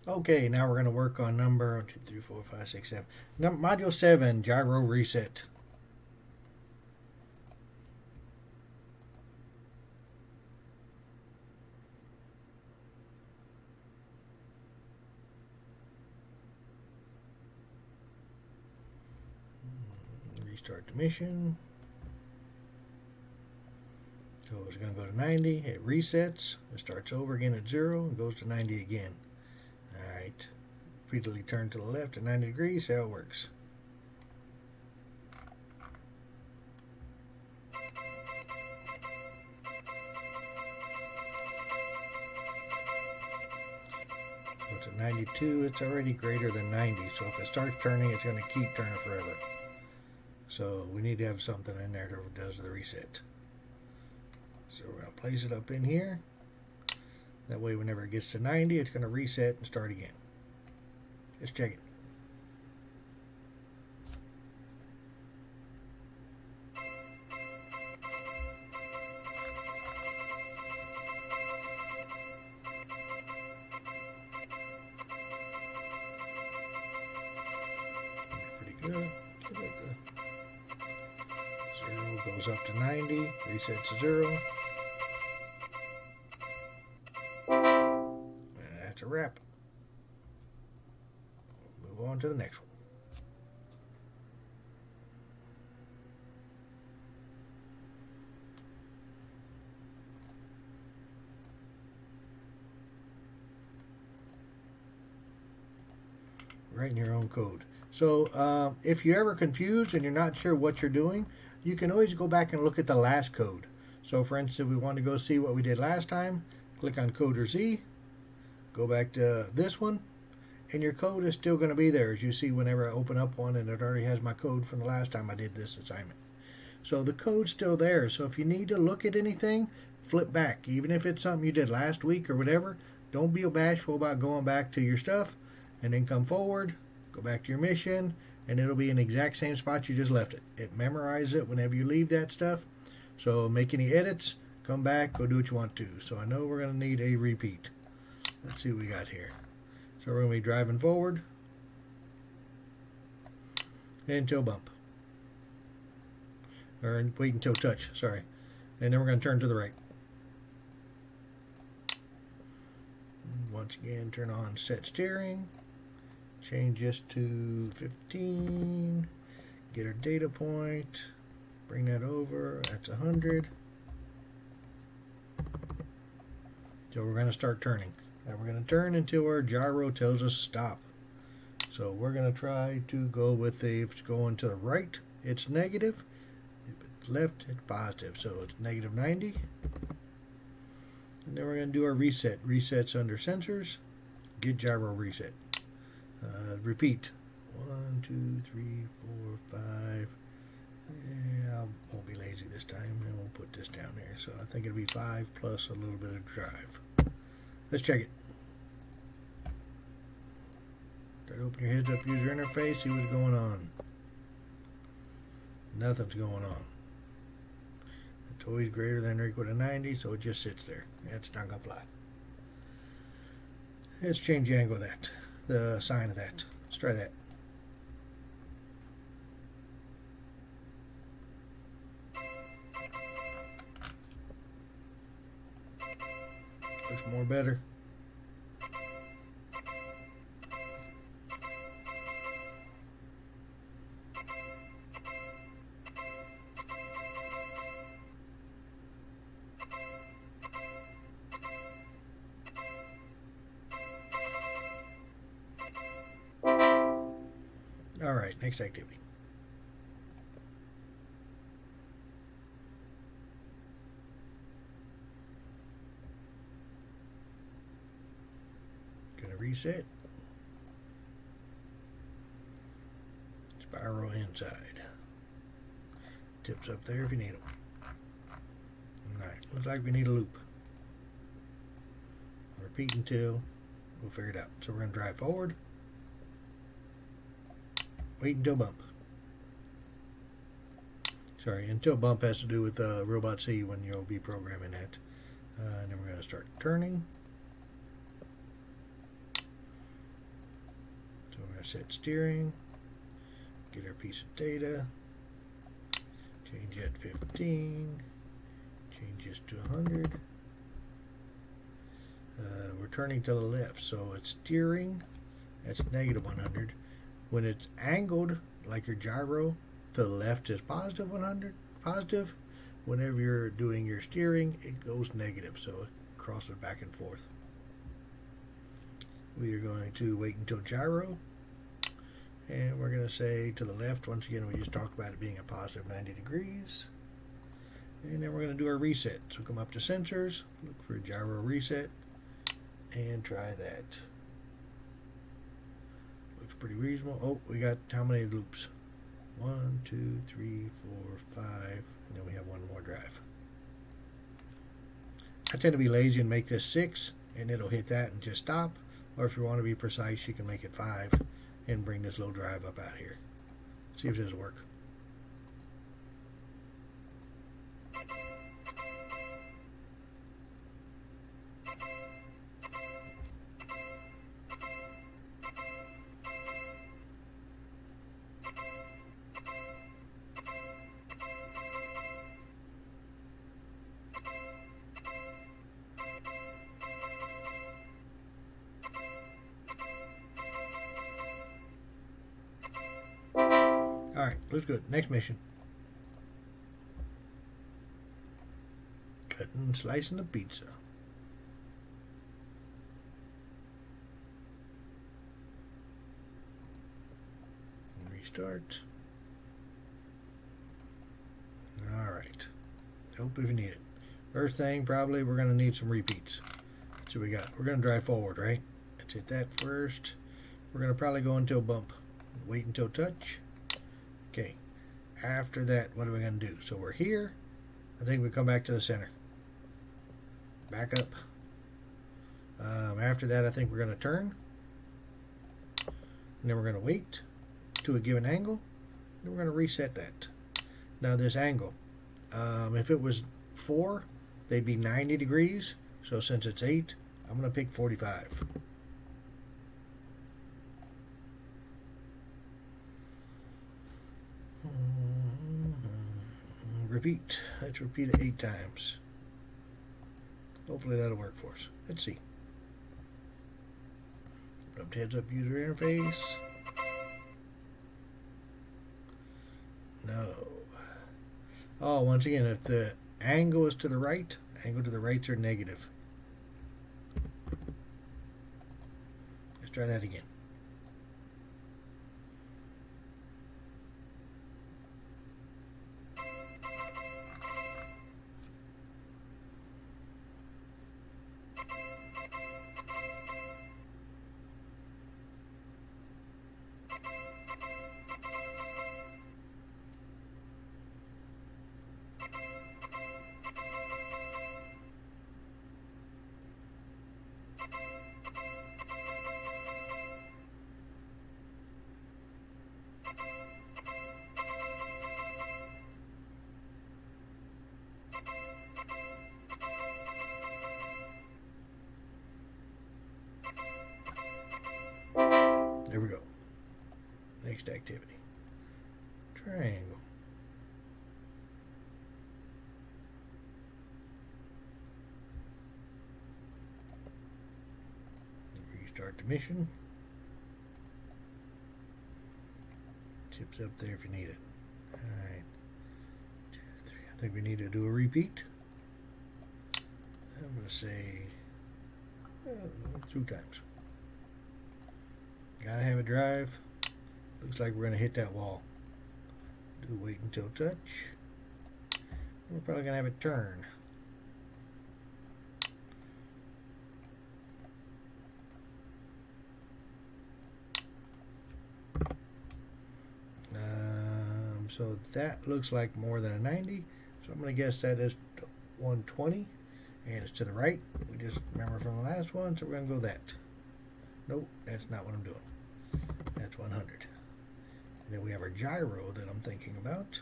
Okay, now we're going to work on number 1, 2, 3, 4, 5, 6, 7. Module 7, gyro reset. Restart the mission. So it's going to go to 90. It resets. It starts over again at 0 and goes to 90 again. Alright. Repeatedly turn to the left at 90 degrees. See how it works. So it's at 92. It's already greater than 90. So if it starts turning, it's going to keep turning forever. So we need to have something in there that does the reset. So we're going to place it up in here. That way whenever it gets to 90, it's going to reset and start again. Let's check it. Pretty good. Zero goes up to 90, resets to 0. And that's a wrap. Move on to the next one. Write in your own code. So if you're ever confused and you're not sure what you're doing, you can always go back and look at the last code. So for instance, if we want to go see what we did last time, click on Coder Z, go back to this one, and your code is still going to be there, as you see whenever I open up one, and it already has my code from the last time I did this assignment. So the code's still there. So if you need to look at anything, flip back. Even if it's something you did last week or whatever, don't be bashful about going back to your stuff, and then come forward, go back to your mission, and it'll be in the exact same spot you just left it. It memorizes it whenever you leave that stuff. So make any edits, come back, go do what you want to. So I know we're going to need a repeat. Let's see what we got here. So we're going to be driving forward until bump. Or wait until touch, sorry. And then we're going to turn to the right. Once again, turn on set steering. Change this to 15. Get our data point. Bring that over. That's 100. So we're going to start turning. And we're going to turn until our gyro tells us stop. So we're going to try to go with the, if it's going to the right, it's negative. If it's left, it's positive. So it's negative 90. And then we're going to do our reset. Resets under sensors. Get gyro reset. Repeat. 1, 2, 3, 4, 5. Yeah, I won't be lazy this time, and we'll put this down there. So I think it'll be 5 plus a little bit of drive. Let's check it. Start open your heads up user interface, see what's going on. Nothing's going on. It's always greater than or equal to 90, so it just sits there. That's not gonna fly. Let's change the angle of that, the sign of that. Let's try that. Looks more better. All right, next activity. Gonna reset. Spiral inside. Tips up there if you need them. Alright, looks like we need a loop. Repeat until we'll figure it out. So we're gonna drive forward. Wait until bump. Sorry, until bump has to do with Robot C when you'll be programming that. And then we're going to start turning. going to set steering, get our piece of data, change that 15, change this to 100. We're turning to the left, so it's steering, that's negative 100. When it's angled, like your gyro, to the left is positive 100, positive. Whenever you're doing your steering, it goes negative, so it crosses back and forth. We are going to wait until gyro, and we're going to say to the left. Once again, we just talked about it being a positive 90 degrees. And then we're going to do our reset. So come up to sensors, look for gyro reset, and try that. Looks pretty reasonable. Oh, we got how many loops? 1, 2, 3, 4, 5, and then we have one more drive. I tend to be lazy and make this 6, and it'll hit that and just stop. Or if you want to be precise, you can make it 5 and bring this little drive up out here. See if this will work. Alright, looks good. Next mission. Cutting and slicing the pizza. Restart. Alright. Help if you need it. First thing, probably we're going to need some repeats. That's what we got. We're going to drive forward, right? Let's hit that first. We're going to probably go until bump. Wait until touch. Okay, after that, what are we going to do? So we're here. I think we come back to the center. Back up. After that, I think we're going to turn. And then we're going to wait to a given angle. And we're going to reset that. Now this angle, if it was 4, they'd be 90 degrees. So since it's 8, I'm going to pick 45. Repeat. Let's repeat it 8 times. Hopefully that'll work for us. Let's see. Open up heads up user interface. No. Oh, once again, if the angle is to the right, angle to the rights are negative. Let's try that again. There we go. Next activity. Triangle. Restart the mission. Tips up there if you need it. Alright. 2, 3. I think we need to do a repeat. I'm going to say 2 times. Gotta have a drive. Looks like we're gonna hit that wall. Do wait until touch. We're probably gonna have it turn. So that looks like more than a 90. So I'm gonna guess that is 120, and it's to the right. We just remember from the last one, so we're gonna go that. Nope, that's not what I'm doing. That's 100. And then we have our gyro that I'm thinking about.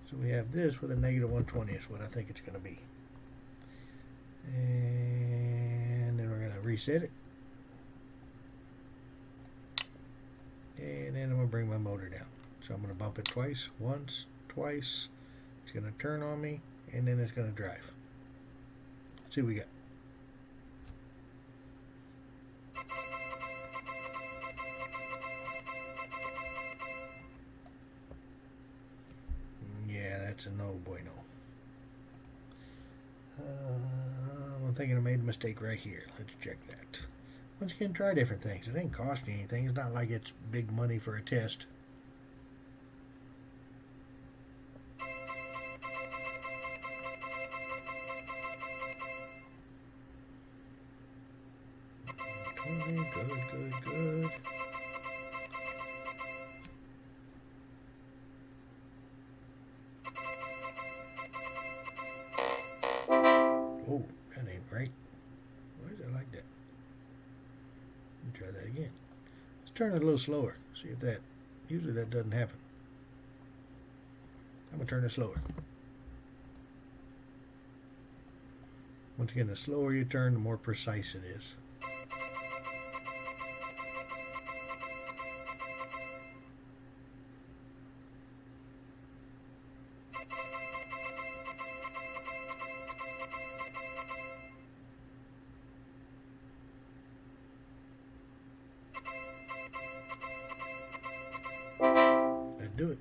So we have this with a negative 120 is what I think it's going to be. And then we're going to reset it. to bring my motor down. So I'm going to bump it twice, once, twice. It's going to turn on me, and then it's going to drive. Let's see what we got. Yeah, that's a no bueno. I'm thinking I made a mistake right here. Let's check that. Once again, try different things. It ain't cost you anything. It's not like it's big money for a test. Good. Oh, that ain't right. Why is it like that? Let me try that again. Let's turn it a little slower. See if that, usually that doesn't happen. I'm going to turn it slower. Once again, the slower you turn, the more precise it is. That'd do it.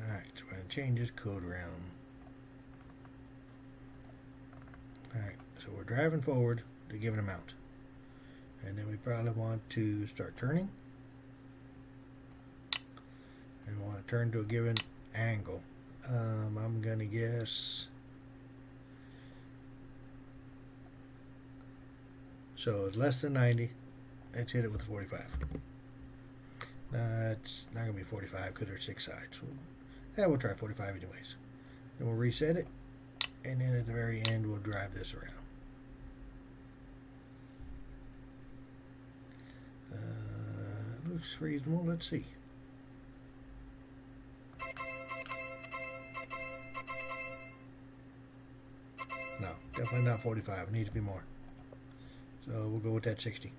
Alright, so we're going to change this code around. Alright, so we're driving forward to give it a mount. And then we probably want to start turning. And we want to turn to a given angle. I'm going to guess. So it's less than 90. Let's hit it with 45. It's not going to be 45 because there's 6 sides. Yeah, we'll try 45 anyways. Then we'll reset it. And then at the very end, we'll drive this around. Looks reasonable. Let's see. No, definitely not 45. It needs to be more. So we'll go with that 60.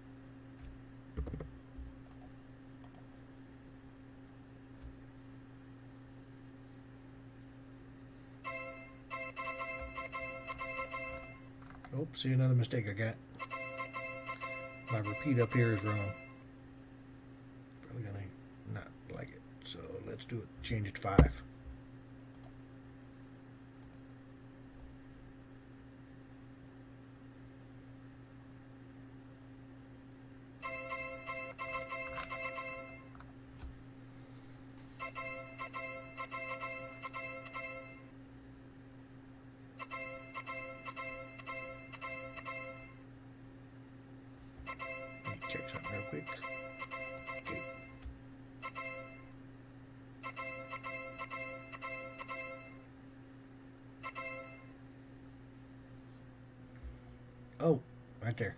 Oh, see another mistake I got. My repeat up here is wrong. Probably gonna not like it. So let's do it. Change it to 5. Check something real quick. Okay. Oh, right there.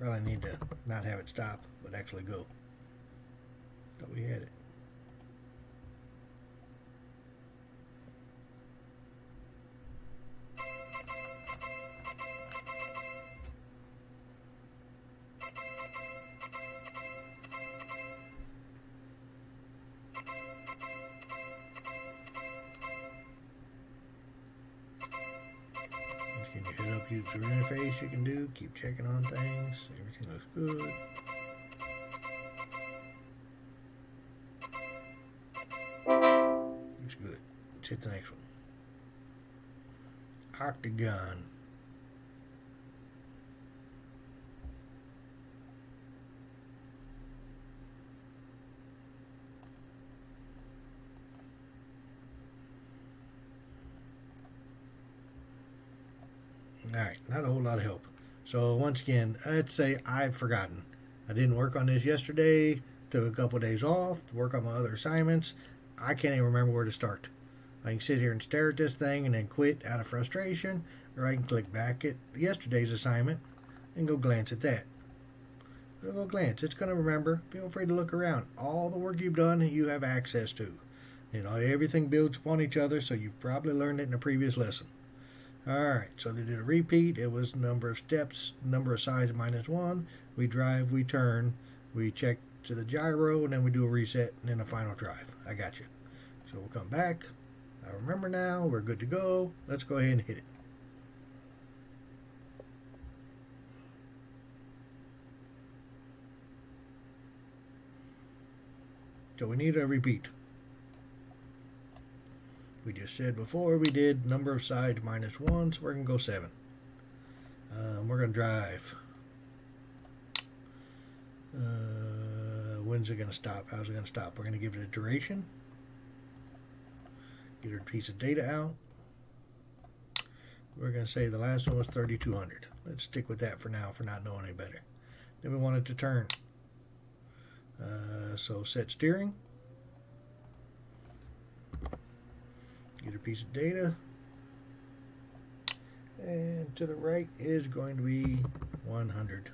Probably need to not have it stop, but actually go. Thought we had it. Can you hit up user interface you can do, keep checking on things, everything looks good. Looks good. Let's hit the next one. Octagon. Alright, not a whole lot of help. So once again, I'd say I've forgotten. I didn't work on this yesterday, took a couple of days off to work on my other assignments. I can't even remember where to start. I can sit here and stare at this thing and then quit out of frustration, or I can click back at yesterday's assignment and go glance at that. a little glance. It's going to remember. Feel free to look around. All the work you've done, you have access to. You know, everything builds upon each other, so you've probably learned it in a previous lesson. Alright, so they did a repeat. It was number of steps, number of sides -1. We drive, we turn, we check to the gyro, and then we do a reset, and then a final drive. I got you. So we'll come back. I remember now. We're good to go. Let's go ahead and hit it. So we need a repeat. We just said before we did number of sides -1, so we're going to go 7. We're going to drive. When's it going to stop? How's it going to stop? We're going to give it a duration. Get a piece of data out. We're going to say the last one was 3200. Let's stick with that for now, for not knowing any better. Then we want it to turn. So set steering. Get a piece of data. And to the right is going to be 100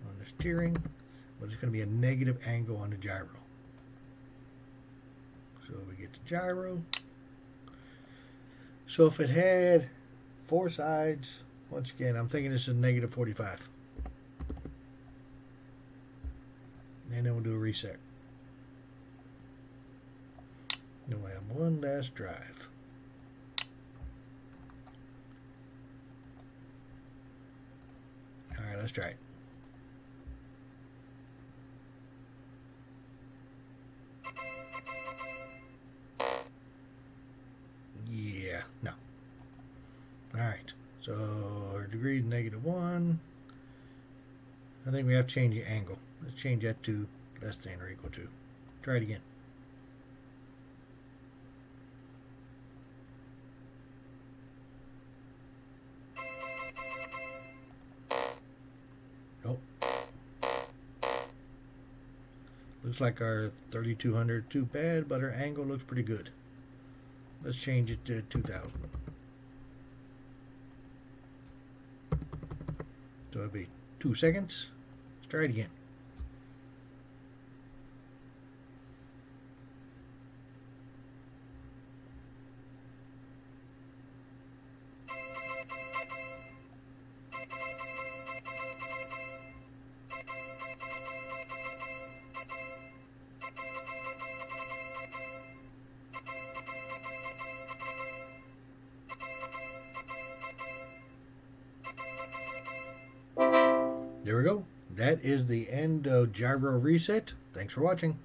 on the steering. But it's going to be a negative angle on the gyro. So we get the gyro. So if it had 4 sides, once again, I'm thinking this is -45. And then we'll do a reset. Then we'll have one last drive. Alright, let's try it. Yeah, no. Alright, so our degree is -1. I think we have to change the angle. Let's change that to less than or equal to. Try it again. Oh. Looks like our 3200 too bad, but our angle looks pretty good. Let's change it to 2000. So it'll be 2 seconds. Let's try it again. There we go. That is the end of Gyro Reset. Thanks for watching.